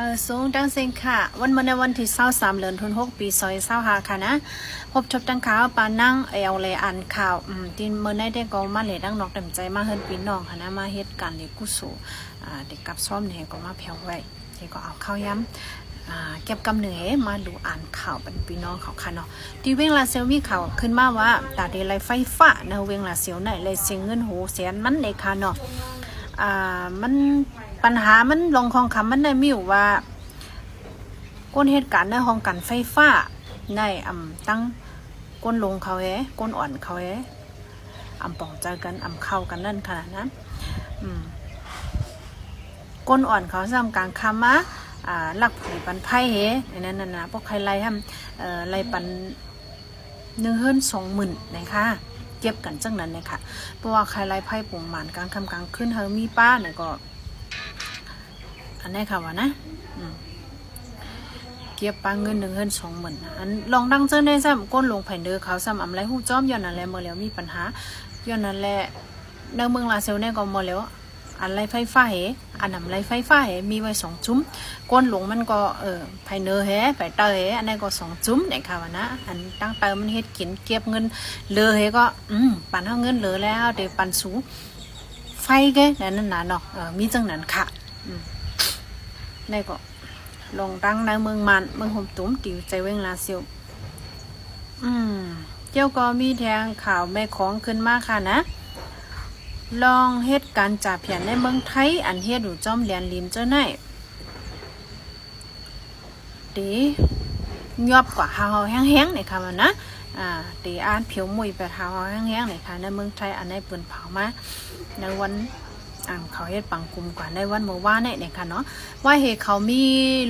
มาสูงดังเซ็งค่ะวันในวันที่23เดือนธันวาคมปี2025ค่ะนะพบชบตั้งข่าวปานั่งเอาเลยอ่านข่าวที่เมื่อได้ก็มาเลยดังนอกเต็มใจมาเฮิรนพี่น้องค่ะนะมาเฮ็ดการเด็กกุศลเด็กกับซ้อมเนี่ยก็มาแผ่วไว้ที่ก็เอาข้าวย้ำเก็บกำเนิดมาดูอ่านข่าวเป็นพี่น้องเขาค่ะเนาะที่เวงลาเซลมีข่าวขึ้นมาว่าตาเดลัยไฟฟ้าในเวงลาเซลไหนเลยเสียเงินโหแสนมันในค่ะเนาะมันปัญหามันลงของคำมันได้มีอยู่ว่าก้นเหตุการณ์ในห้องกันไฟฟ้าในตั้งก้นลงเขาก้นอ่อนเขาป่องใจกันเข้ากันนั่นขนาดนั้นก้นอ่อนเขาทำการคำมาหลักผีปันไพ่นั่นนะพวกใครไล่ทำไล่ปัน120,000นะคะเก็บกันจังนั้นเลยค่ะเพราะว่าใครไล่ไพ่ปุ่งหมานกลางคำกลางขึ้นเฮามีป้าเนี่ยก็อันนี้ค่ะว่านะเก็บปลาเงิน120,000อันลองดังเจอได้ซ้ำก้นลงแผ่นเดือเขาซ้ำไรหูจ้อมย้อนนั่นแหละเมื่อแล้วมีปัญหาย้อนนั่นแหละในเมืองลาเซลเนี่ยก็เมื่อแล้วอันไรไฟฟ้าอันนำไรไฟฟ้ามีไว้2จุ้มก้นหลงมันก็ไผ่เนื้อไปเตยอันนี้ก็2จุ้มเนี่ยค่ะว่านะอันตั้งเติมมันเฮ็ดกินเก็บเงินเลอก็ปันเท่าเงินเลอแล้วเดี๋ยวปันสูไฟแกนั่นน่ะเนาะมีจังนั้นค่ะนี่ก็ลงตั้งในเมืองมันเมืองห่มตุ้มติวใจเวงลาเซียวเจ้าก็มีแทงข่าวแม่ของขึ้นมาค่ะนะลองเฮ็ดการจับเพียนในเมืองไทยอันเฮ็ดอยู่จอมเรียนริมเจ้าไหนดียอบกว่าหาแห้งๆนี่ค่ะมันนะดีอ่านผิวมุยแบบหาแห้งๆนี่ค่ะในเมืองไทยอันในปืนเผามาในวันเขาเฮ็ดปังกลุ่มกว่าในวันเมื่อวานเนี่ยค่ะเนาะว่าเหตุเขามี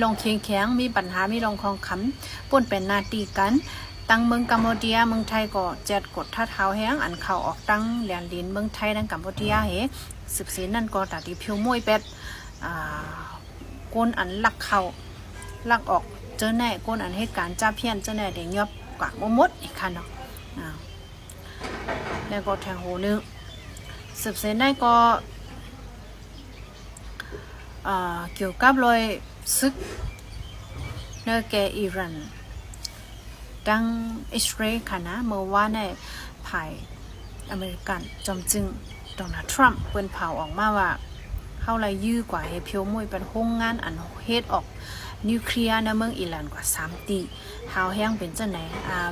ลงเคียงแข็งมีปัญหามีลงคองคำป่นเป็นนาตีกันตั้งเมืองกัมพูชาเมืองไทยก็เจ็ดกดท่าเท้าแห้งอันเข้าออกตั้งแหลนดินเมืองไทยดังกัมพูชาสืบเสียนั่นก็ตัดที่ผิวมวยเป็ดก้นอันลักเข้าลักออกเจอแน่ก้นอันเหตุการณ์จ้าเพี้ยนเจอแน่เดี๋ยวยอบกว่าหมดอีกค่ะเนาะแล้วก็แทงโหนึงสืบเสียได้ก็เกี่ยวกับรอยซึกเนื้อแกอิหร่านดังอิสราเอลค่ะนะเมื่อวานในภายอเมริกันจอมจึงโดนัลด์ทรัมป์เปิดเผาออกมาว่าเข้าไรยื้อกว่าเฮพิวมวยเป็นโรงงานอันเฮ็ดออกนิวเคลียร์ในเมืองอิหร่านกว่า3 ตีหาวแห้งเป็นจังไหน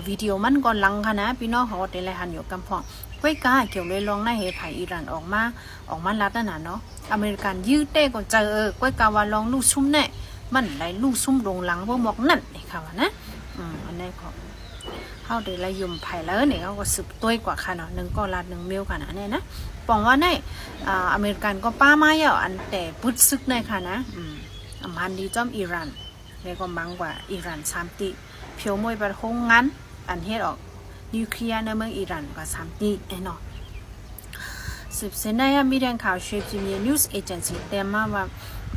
วิดีโอมันก่อนหลังค่ะนะพี่น้องเขาได้รายหันอยู่กำพองก้อยกาเกี่ยวเลยลองในเฮภายอิหร่านออกมาลัดนั่นน่ะเนาะอเมริกันยื้อเต้ก็เจอก้อยกาว่าลองลูกซุ่มแน่มันได้ลูกซุ่มลงหลังพวกหมอกนั่นนี่ค่ะว่านะอันนี้ก็เข้าได้รายยุ่มไผ่แล้วเนี่ยเขาก็สืบตัวกว่าค่ะเนาะ1ก็ลัด1 มิลค่ะนะเนี่ยนะปองว่าในอเมริกันก็ป้ามาเยอะอันแต่พุทธซึกในค่ะนะมันดีจอมอิหร่านเลยก็มังกว่าอิหร่าน3 ตีเพียวมวยประโงงานอันเฮ็ดออกนิวเคลียร์ในเมืองอิหร่านกว่า3 ตีเนาะสืบเส้นได้มีแรงข่าวเชฟจีเมียนิวส์เอเจนซี่เต็มมาว่า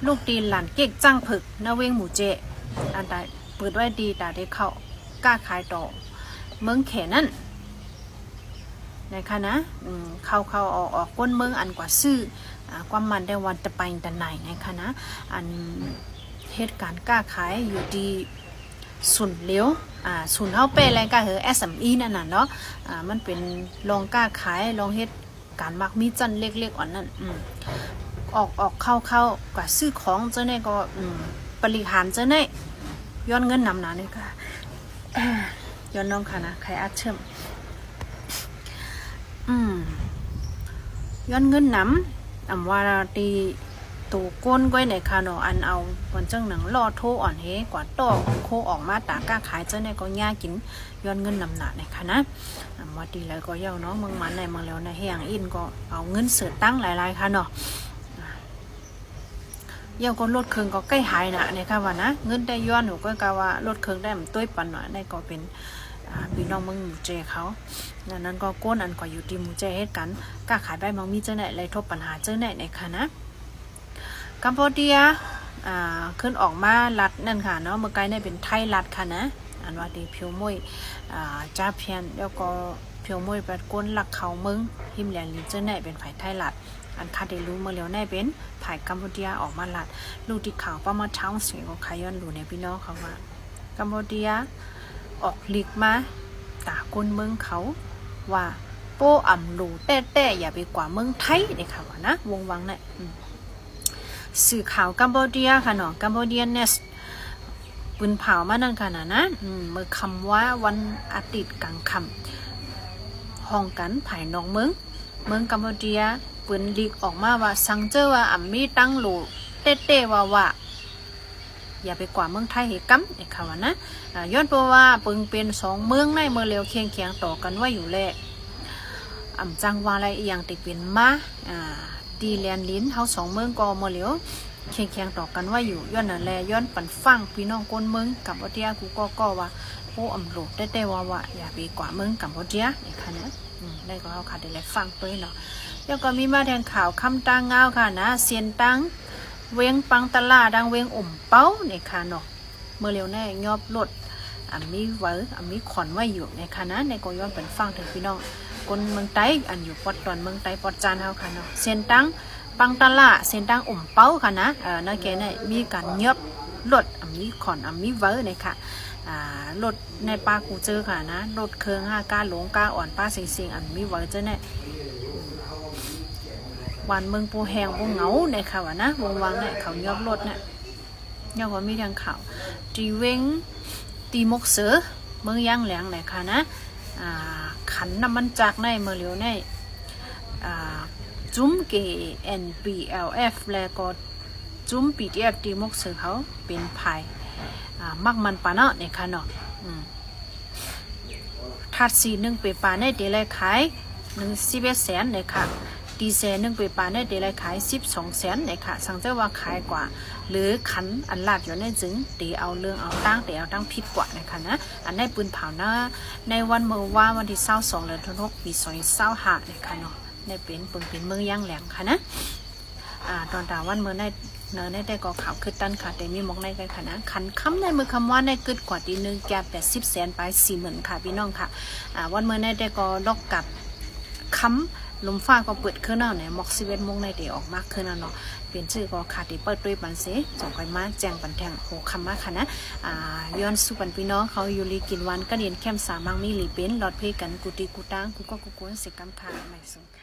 ลูกตีหลานเก๊กจ้างผึกนเวงหมู่เจอันใดเปิดไว้ดีแต่ได้เข้ากล้าขายต่อเมืองแขนั่นนะคะนะเข้าออกก้นเมืองอันกว่าซื้อความมันได้วันตะไปแต่ไหนนะคะนะอันเหตุการณ์กล้าขายอยู่ดีศูนย์เลี้ยวศูนย์เฮาเป้อะไรก็คือ SME นั่นน่ะเนาะมันเป็นโรงกล้าขายโรงเฮ็ดการมักมีจันเล็กๆอ่อนนั่นออกเข้ากว่าซื้อของเจ้าเนี่ยก็บริหารเจ้าเนี่ยย้อนเงินนำหนานี่ค่ะย้อนน้องค่ะนะใครอาเชื่อมย้อนเงินนำว่าตีตูก้นก้อยในคาโนอันเอาวันจังหนังล่อโทอ่อนเฮกว่าต่อโคออกมาตากล้าขายเจ้าเนี่ยก็ย่ากินย้อนเงินนำหนาในค่ะนะว่าดีแล้วก็เย้าเนาะเมืองมันในเมืองแล้วในเฮียงอินก็เอาเงินเสือตั้งหลายๆค่ะเนาะเย้าก็ลดเครื่องก็ใกล้หายนะเนี่ยค่ะว่านะเงินได้ย้อนหนูก็กะว่าลดเครื่องได้มันต้วยปันหน่อยในก็เป็นพี่น้องเมืองหมู่เจเขานั้นก็ก้นอันก็อยู่ที่หมู่เจเหตุกันกล้าขายใบมังมีเจ้าไหนเลยทบปัญหาเจ้าไหนในค่ะนะกัมพูชาขึ้นออกมาลัดนั่นค่ะเนาะเมื่อไกลเนี่ยเป็นไทยลัดค่ะนะอันว่าดีผิวมวยจ้าเพียนแล้วก็ผิวมวยแบบก้นหลักเขาเมืองหิมแหลนลิเจ้าไหนเป็นฝ่ายไทยลัด อันคาเดรู้เมื่อเร็วแน่เป็นผ่ายกัมพูเดียออกมาหลัดลูกที่ข่าวป้ามาเช้าเสียงของขย้อนรู้ในพี่น้องเขาว่ากัมพูเดียออกหลีกมาตาคนเมืองเขาว่าโป้อ่ำลูแต่อย่าไปกว่าเมืองไทยเนี่ยค่ะว่านะวงวังเนี่ยสื่อข่าวกัมพูเดียค่ะเนาะกัมพูเดียเนสปืนเผามานั่นค่ะนะเมื่อคำว่าวันอาทิตย์กลางค่ำห้องกันภายนอกเมืองกัมพูเดียปืนลีกออกมาว่าสังเจอว่าอ่ำมีตั้งโหลเต้ว่าอย่าไปกว่าเมืองไทยเหกัมไอ้ค่ะว่านะย้อนเพราะว่าปึงเป็น2เมืองในเมื่อเร็วเคียงต่อกันว่าอยู่แลอ่ำจังว่าอะไรอย่างติเป็นมาดีแลนลิ้นเฮา2เมืองก็เมื่อเร็วเคียงต่อกันว่าอยู่ย้อนนั่นแลย้อนปั่นฟังพี่น้องคนเมืองกัมพูเดียกูก็ว่าโอ้อ่ำโหลเต้ว่าอย่าไปกว่าเมืองกัมพูเดียไอ้ค่ะนะได้ก็เฮาค่ะได้ฟังตัวเนาะแล้วก็มีมาแทงข่าวคำตางเงาค่ะนะเซียนตังเวียงปังตลาดังเวียงเป้าในค่ะเนาะเมื่อเร็วแน่ยอบรถมีเวอมีขอนไว้อยู่ในค่ะนะในก็ย้อนเป็นฟังถึงพี่น้องคนเมืองไต้อันอยู่ปอดตอนเมืองไต้ปอดจานเฮาค่ะเนาะเซียนตังปังตลาเซียนตังเป้าค่ะนะนั่นแกเนี่ยมีการยอบรถมีขอนมีเวอในค่ะรถในปากูเจอค่ะนะรถเครื่อง5ก้าหลงก้าอ่อนป้าเสียงมีเวอเจอเนี่ยวันเมืองปูแหงปูเหงาในข่าวนะวงวังเนี่ยเขายอบรถเนี่ยยังว่ามีทางข่าวจีเวงตีมกเสือเมืองย่างแหลงไหนค่ะนะขันน้ำมันจากในเมื่อเร็วในจุ้มเก NPLF แล้วก็จุ้ม PDF ตีมกเสือเขาเป็นภายมักมันปานะในค่ะเนาะทัดสี1เปปาในเดลัยขาย11 แสนในค่ะดีเซล1เปปาในเดลัยขาย12 แสนในค่ะสังเกตว่าขายกว่าหรือขันอันลาดอยู่ในจึงตีเอาเรื่องเอาตั้งผิดกว่านะคะนะอันในปืนเผานะในวันเมื่อว่าวันที่22เดือนธันวาคมปี2025นะคะเนาะในเป็นเมืองย่างแหลงค่ะนะตอนตาวันเมื่อในได้ก็ข่าวคือตันค่ะแต่มีมองในกันค่ะนะขันค้ำในมือคำว่าในกึดกว่าตีนึงแก80 แสนไป40,000ค่ะพี่น้องค่ะวันเมื่อในได้ก็ดอกกับค้ำลมฟ้าก็เปิดขึ้นแล้วเนี่ยมอก11 โมงในเดี๋ยวออกมากขึ้นแล้วเนาะเปลี่ยนชื่อก็ขาดที่เปิดด้วยปันเสส่งไปมาแจ้งปันแทงโหคำมาค่ะนะย้อนสู่ปันพี่น้องเขาอยู่ลีกินวันก็เรียนแคมสามังมีหลีเป็นหลอดเพกันกุฏิกุตังกูก็กูกวนเสกกำค่ะไม่สงค่ะ